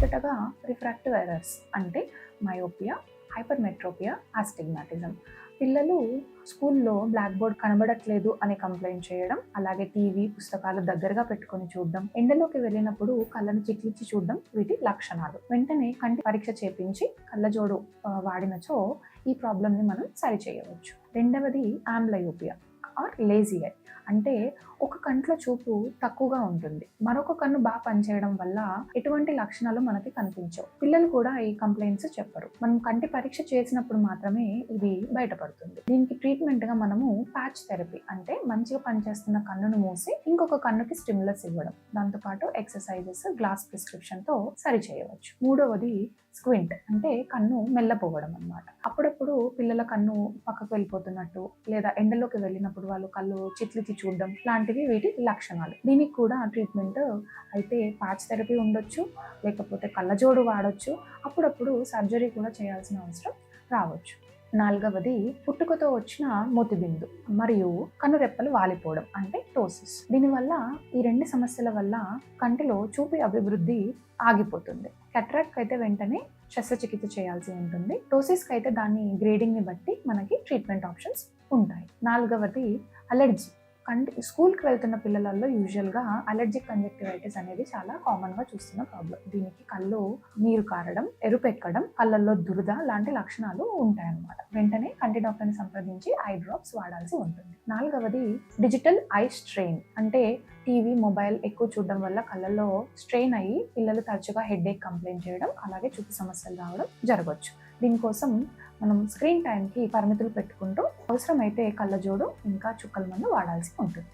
మొదటగా refractive errors అంటే myopia, hypermetropia, astigmatism. పిల్లలు స్కూల్లో బ్లాక్ బోర్డ్ కనబడట్లేదు అని కంప్లైంట్ చేయడం, అలాగే టీవీ, పుస్తకాలు దగ్గరగా పెట్టుకొని చూడడం, ఎండలోకి వెళ్ళినప్పుడు కళ్ళను చిట్లిచ్చి చూడడం వీటి లక్షణాలు. వెంటనే కంటి పరీక్ష చేపించి కళ్ళజోడు వాడినచో ఈ ప్రాబ్లమ్ని మనం సరి చేయవచ్చు. రెండవది ఆంబ్లయోపియా ఆర్ లేజీ ఐ. అంటే ఒక కంట్లో చూపు తక్కువగా ఉంటుంది, మరొక కన్ను బాగా పనిచేయడం వల్ల ఎటువంటి లక్షణాలు మనకి కనిపించవు. పిల్లలు కూడా ఈ కంప్లైంట్స్ చెప్పరు. మనం కంటి పరీక్ష చేసినప్పుడు మాత్రమే ఇది బయటపడుతుంది. దీనికి ట్రీట్మెంట్ గా మనము ప్యాచ్ థెరపీ అంటే మంచిగా పనిచేస్తున్న కన్నును మూసి ఇంకొక కన్నుకి స్టిమ్యులస్ ఇవ్వడం, దాంతోపాటు ఎక్సర్సైజెస్, గ్లాస్ ప్రిస్క్రిప్షన్ తో సరి చేయవచ్చు. మూడవది స్క్వింట్ అంటే కన్ను మెల్లపోవడం అన్నమాట. అప్పుడప్పుడు పిల్లల కన్ను పక్కకు వెళ్ళిపోతున్నట్టు లేదా ఎండలోకి వెళ్ళినప్పుడు వాళ్ళు కళ్ళు చిట్లికి చూడడం లాంటివి వీటి లక్షణాలు. దీనికి కూడా ట్రీట్మెంట్ అయితే ప్యాచ్ థెరపీ ఉండొచ్చు, లేకపోతే కళ్ళజోడు వాడొచ్చు, అప్పుడప్పుడు సర్జరీ కూడా చేయాల్సిన అవసరం రావచ్చు. నాలుగవది పుట్టుకతో వచ్చిన మోతిబిందు మరియు కనురెప్పలు వాలిపోవడం అంటే టోసిస్. దీనివల్ల ఈ రెండు సమస్యల వల్ల కంటిలో చూపు అభివృద్ధి ఆగిపోతుంది. క్యాటరాక్ట్ అయితే వెంటనే శస్త్రచికిత్స చేయాల్సి ఉంటుంది. టోసిస్కి అయితే దాని గ్రేడింగ్ని బట్టి మనకి ట్రీట్మెంట్ ఆప్షన్స్ ఉంటాయి. నాలుగవది అలర్జీ. స్కూల్కి వెళ్తున్న పిల్లలలో యూజువల్గా అలర్జిక్ కంజక్టివైటిస్ అనేది చాలా కామన్గా చూస్తున్న ప్రాబ్లం. దీనికి కళ్ళు నీరు కారడం, ఎరుపెక్కడం, కళ్ళల్లో దురద లాంటి లక్షణాలు ఉంటాయన్నమాట. వెంటనే కంటి డాక్టర్ని సంప్రదించి ఐ డ్రాప్స్ వాడాల్సి ఉంటుంది. నాలుగవది డిజిటల్ ఐ స్ట్రెయిన్ అంటే టీవీ, మొబైల్ ఎక్కువ చూడడం వల్ల కళ్ళల్లో స్ట్రెయిన్ అయ్యి పిల్లలు తరచుగా హెడేక్ కంప్లైంట్ చేయడం, అలాగే చూపు సమస్యలు రావడం జరగవచ్చు. దీనికోసం మనం స్క్రీన్ టైంకి పరిమితులు పెట్టుకుంటూ అవసరమైతే కళ్ళజోడు ఇంకా చుక్కల మందు వాడాల్సి ఉంటుంది.